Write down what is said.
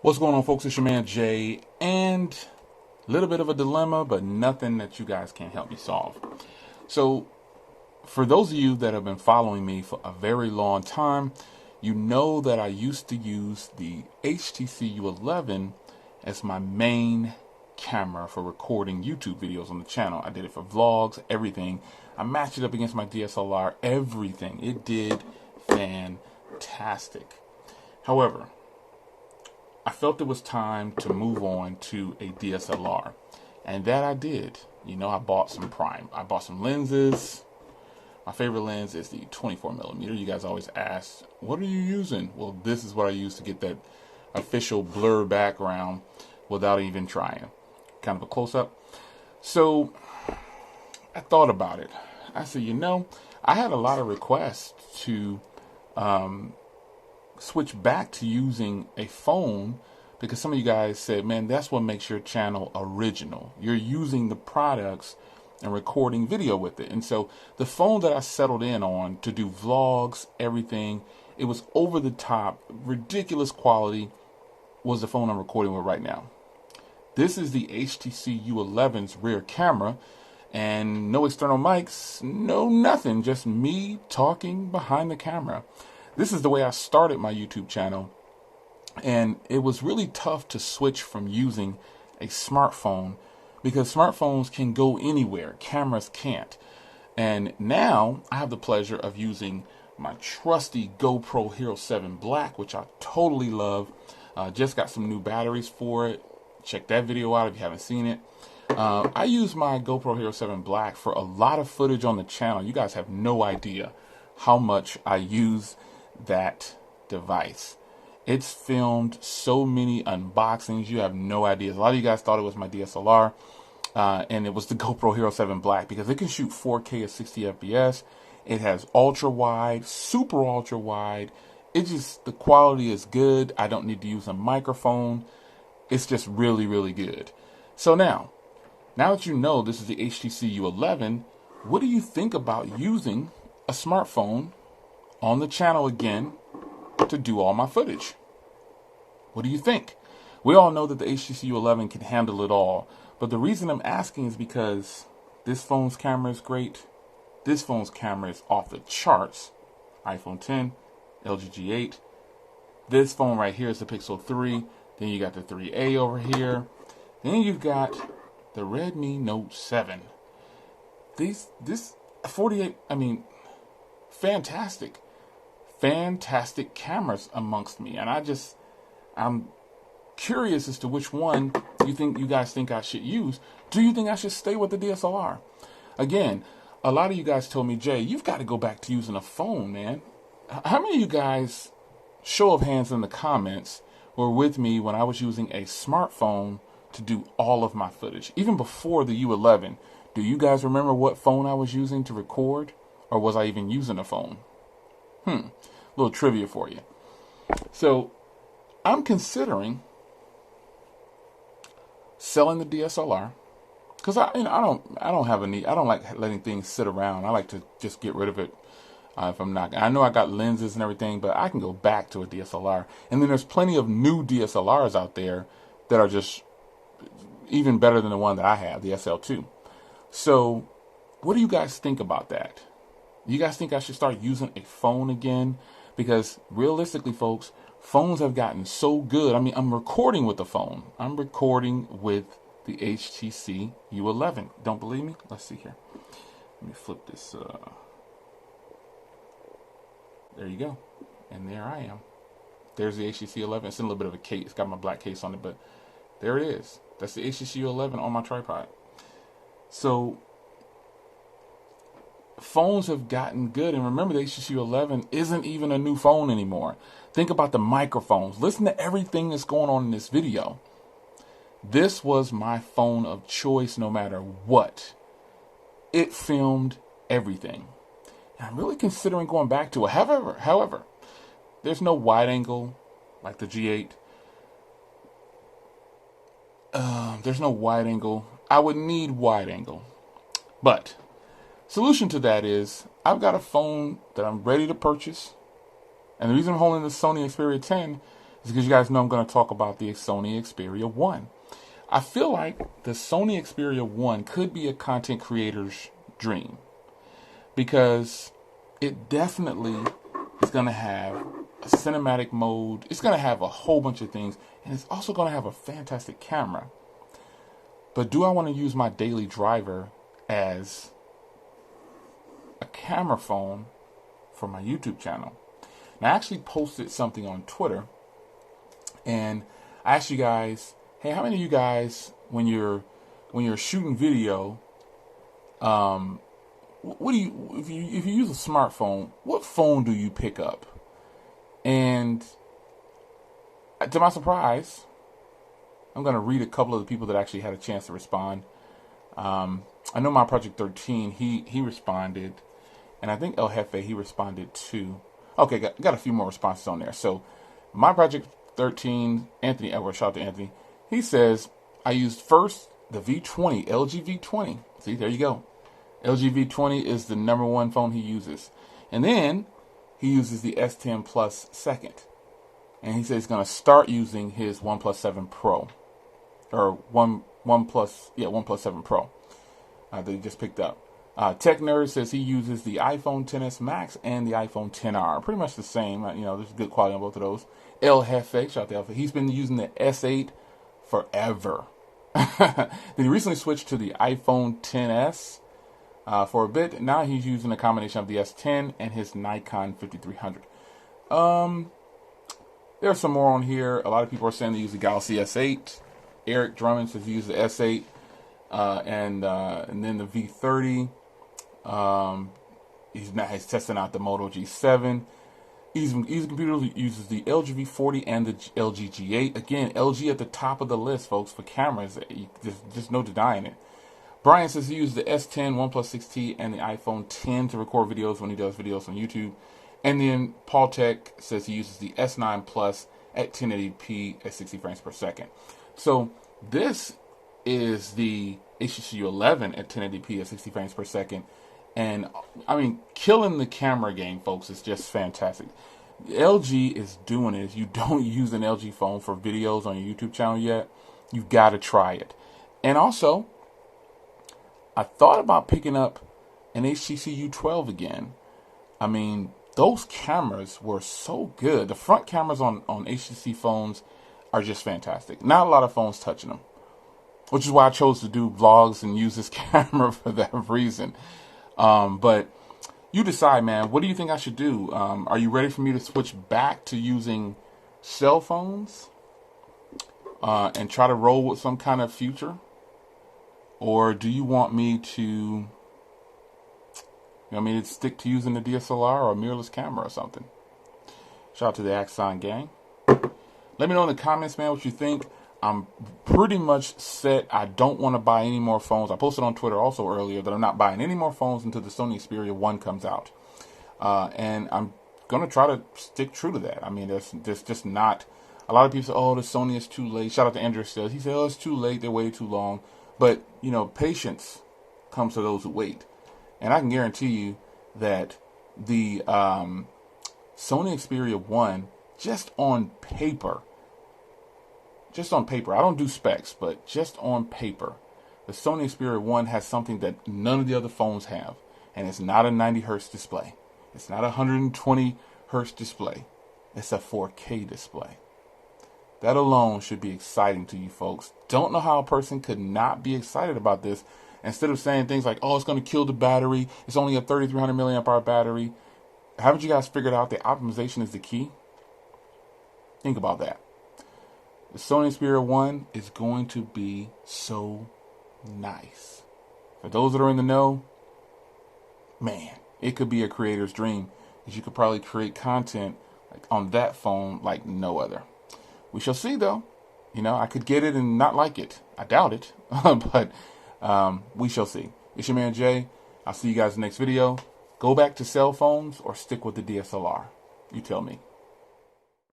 What's going on, folks? It's your man Jay, and a little bit of a dilemma, but nothing that you guys can't help me solve. So, for those of you that have been following me for a very long time, you know that I used to use the HTC U11 as my main camera for recording YouTube videos on the channel. I did it for vlogs, everything. I matched it up against my DSLR, everything. It did fantastic. However, I felt it was time to move on to a DSLR, and that I did. You know, I bought some lenses. My favorite lens is the 24mm. You guys always ask, what are you using? Well, this is what I use to get that official blur background without even trying. Kind of a close-up. So I thought about it. I said, you know, I had a lot of requests to switch back to using a phone, because some of you guys said, man, that's what makes your channel original. You're using the products and recording video with it. And so the phone that I settled in on to do vlogs, everything, it was over the top, ridiculous quality, was the phone I'm recording with right now. This is the HTC U11's rear camera, and no external mics, no nothing, just me talking behind the camera. This is the way I started my YouTube channel, and it was really tough to switch from using a smartphone, because smartphones can go anywhere, cameras can't. And now I have the pleasure of using my trusty GoPro Hero 7 Black, which I totally love. Just got some new batteries for it. Check that video out if you haven't seen it. I use my GoPro Hero 7 Black for a lot of footage on the channel. You guys have no idea how much I use that device. It's filmed so many unboxings, you have no idea. A lot of you guys thought it was my DSLR, and it was the GoPro Hero 7 Black, because it can shoot 4K at 60 FPS. It has ultra wide, super ultra wide. It just, the quality is good. I don't need to use a microphone. It's just really, really good. So now that you know this is the HTC U11, what do you think about using a smartphone on the channel again to do all my footage? What do you think? We all know that the HTC U11 can handle it all, but the reason I'm asking is because this phone's camera is great. This phone's camera is off the charts. iPhone 10, LG G8. This phone right here is the Pixel 3. Then you got the 3A over here. Then you've got the Redmi Note 7. This 48, fantastic cameras amongst me, and I'm curious as to which one you guys think I should use. Do you think I should stay with the DSLR? Again, a lot of you guys told me, Jay, you've got to go back to using a phone, man. How many of you guys, show of hands in the comments, were with me when I was using a smartphone to do all of my footage, even before the U11? Do you guys remember what phone I was using to record, or was I even using a phone? Little trivia for you. So I'm considering selling the DSLR, because I don't have a need. I don't like letting things sit around. I like to just get rid of it. If I'm not, I know I got lenses and everything, but I can go back to a DSLR. And then there's plenty of new DSLRs out there that are just even better than the one that I have, the SL2. So what do you guys think about that? You guys think I should start using a phone again? Because realistically, folks, phones have gotten so good. I mean, I'm recording with the phone. I'm recording with the HTC U11. Don't believe me? Let's see here. Let me flip this. There you go. And there I am. There's the HTC 11. It's in a little bit of a case. It's got my black case on it, but there it is. That's the HTC 11 on my tripod. So phones have gotten good, and remember, the HTC 11 isn't even a new phone anymore. Think about the microphones. Listen to everything that's going on in this video. This was my phone of choice no matter what. It filmed everything. And I'm really considering going back to it. However, there's no wide angle like the G8. There's no wide angle. I would need wide angle. But solution to that is I've got a phone that I'm ready to purchase. And the reason I'm holding the Sony Xperia 10 is because you guys know I'm going to talk about the Sony Xperia 1. I feel like the Sony Xperia 1 could be a content creator's dream because it definitely is going to have a cinematic mode. It's going to have a whole bunch of things, and it's also going to have a fantastic camera. But do I want to use my daily driver as a camera phone for my YouTube channel? Now, I actually posted something on Twitter, and I asked you guys, hey, how many of you guys, when you're shooting video, what do you, if you use a smartphone, what phone do you pick up? And to my surprise, I'm going to read a couple of the people that actually had a chance to respond. I know my Project 13, he responded, and I think El Jefe, he responded too. Okay, got a few more responses on there. So my Project 13, Anthony Edwards, shout out to Anthony. He says, I used first the V20, LG V20. See, there you go. LG V20 is the number one phone he uses. And then he uses the S10 Plus second. And he says he's going to start using his OnePlus 7 Pro. Or OnePlus 7 Pro that he just picked up. Tech Nerd says he uses the iPhone XS Max and the iPhone XR. Pretty much the same. There's good quality on both of those. El Jefe, shout out to El Jefe. He's been using the S8 forever. Then he recently switched to the iPhone XS for a bit. Now he's using a combination of the S10 and his Nikon 5300. There's some more on here. A lot of people are saying they use the Galaxy S8. Eric Drummond says he uses the S8 and then the V30. He's testing out the Moto G7. Easy Computers uses the LG V40 and the LG G8. Again, LG at the top of the list, folks, for cameras. Just no denying it. Brian says he uses the S10, OnePlus 6T, and the iPhone 10 to record videos when he does videos on YouTube. And then Paul Tech says he uses the S9 Plus at 1080p at 60 frames per second. So this is the HTC 11 at 1080p at 60 frames per second. And, I mean, killing the camera game, folks, is just fantastic. LG is doing it. If you don't use an LG phone for videos on your YouTube channel yet, you've got to try it. And also, I thought about picking up an HTC U12 again. I mean, those cameras were so good. The front cameras on HTC phones are just fantastic. Not a lot of phones touching them, which is why I chose to do vlogs and use this camera for that reason. But you decide, man, what do you think I should do? Are you ready for me to switch back to using cell phones and try to roll with some kind of future? Or do you want me to, stick to using the DSLR or a mirrorless camera or something? Shout out to the Axon gang. Let me know in the comments, man, what you think. I'm pretty much set. I don't want to buy any more phones. I posted on Twitter also earlier that I'm not buying any more phones until the Sony Xperia 1 comes out. And I'm going to try to stick true to that. I mean, there's just not... A lot of people say, oh, the Sony is too late. Shout out to Andrew Stills. He said, oh, it's too late. They waited too long. But, patience comes to those who wait. And I can guarantee you that the Sony Xperia 1, just on paper, I don't do specs, but just on paper, the Sony Xperia 1 has something that none of the other phones have. And it's not a 90 hertz display. It's not a 120 hertz display. It's a 4K display. That alone should be exciting to you folks. Don't know how a person could not be excited about this. Instead of saying things like, oh, it's going to kill the battery. It's only a 3,300 milliamp hour battery. Haven't you guys figured out that optimization is the key? Think about that. The Sony Xperia 1 is going to be so nice. For those that are in the know, man, it could be a creator's dream. Because you could probably create content on that phone like no other. We shall see, though. I could get it and not like it. I doubt it. But we shall see. It's your man, Jay. I'll see you guys in the next video. Go back to cell phones or stick with the DSLR. You tell me.